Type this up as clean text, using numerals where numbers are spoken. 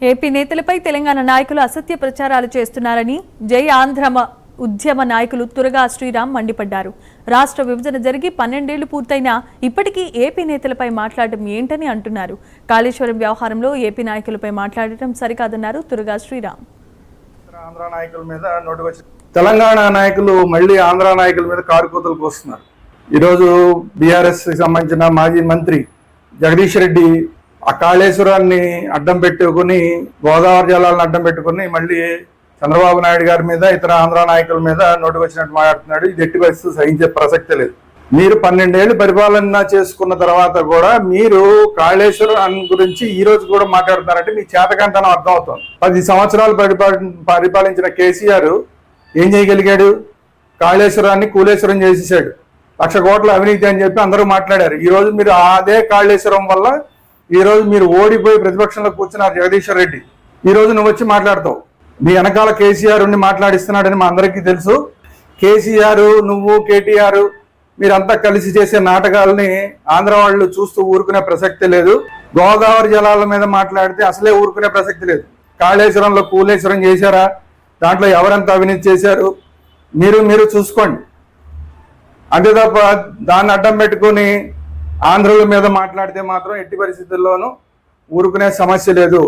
AP నేతలపై తెలంగాణ నాయకులు అసత్య ప్రచారాలు చేస్తున్నారని జై ఆంధ్రమ ఉద్యమ నాయకులు తురగా శ్రీరామ్ మండిపడ్డారు. రాష్ట్ర విభజన జరిగి 12 ఏళ్లు పూర్తయినా ఇప్పటికీ ఏపీ నేతలపై మాట్లాడటం ఏంటని అంటున్నారు. కాళేశ్వరం వ్యవహారంలో ఏపీ నాయకులపై మాట్లాడటం సరికాదన్నారు తురగా శ్రీరామ్. ఆంధ్ర నాయకుల మీద తెలంగాణ నాయకులు మళ్ళీ ఆంధ్ర నాయకుల మీద కారుకూతలకు వస్తున్నారు. ఈరోజు బీఆర్ఎస్ సంబంధించిన మాజీ మంత్రి జగదీష్ రెడ్డి ఆ కాళేశ్వరాన్ని అడ్డం పెట్టుకుని, గోదావరి జలాలను అడ్డం పెట్టుకుని మళ్ళీ చంద్రబాబు నాయుడు గారి మీద, ఇతర ఆంధ్ర నాయకుల మీద నోటుకొచ్చినట్టు మాట్లాడుతున్నాడు. ఇది ఎట్టి పరిస్థితి సహించే ప్రసక్తే లేదు. మీరు 12 ఏళ్ళు పరిపాలన చేసుకున్న తర్వాత కూడా మీరు కాళేశ్వరం గురించి ఈ రోజు కూడా మాట్లాడుతున్నారంటే మీ చేతకంతనం అర్థం అవుతుంది. 10 సంవత్సరాలు పరిపాలించిన కేసీఆర్ ఏం చేయగలిగాడు? కాళేశ్వరాన్ని కూలేశ్వరం చేసేసాడు. 1,00,000 కోట్ల అవినీతి అని చెప్పి అందరూ మాట్లాడారు. ఈ రోజు మీరు అదే కాళేశ్వరం వల్ల ఈ రోజు మీరు ఓడిపోయి ప్రతిపక్షంలో కూర్చున్నారు. జగదీశ్వర్ రెడ్డి, ఈ రోజు నువ్వు వచ్చి మాట్లాడతావు. మీ వెనకాల కేసీఆర్ ఉండి మాట్లాడిస్తున్నాడని మా అందరికీ తెలుసు. కేసీఆర్, నువ్వు, కేటీఆర్ మీరంతా కలిసి చేసే నాటకాలని ఆంధ్ర వాళ్ళు చూస్తూ ఊరుకునే ప్రసక్తి లేదు. గోదావరి జలాల మీద మాట్లాడితే అసలే ఊరుకునే ప్రసక్తి లేదు. కాళేశ్వరంలో కూలేశ్వరం చేశారా? దాంట్లో ఎవరెంత అవినీతి చేశారు మీరు చూసుకోండి. అంతే తప్ప దాన్ని అడ్డం పెట్టుకుని ఆంధ్రుల మీద మాట్లాడితే మాత్రం ఎట్టి పరిస్థితుల్లోనూ ఊరుకునే సమస్య లేదు.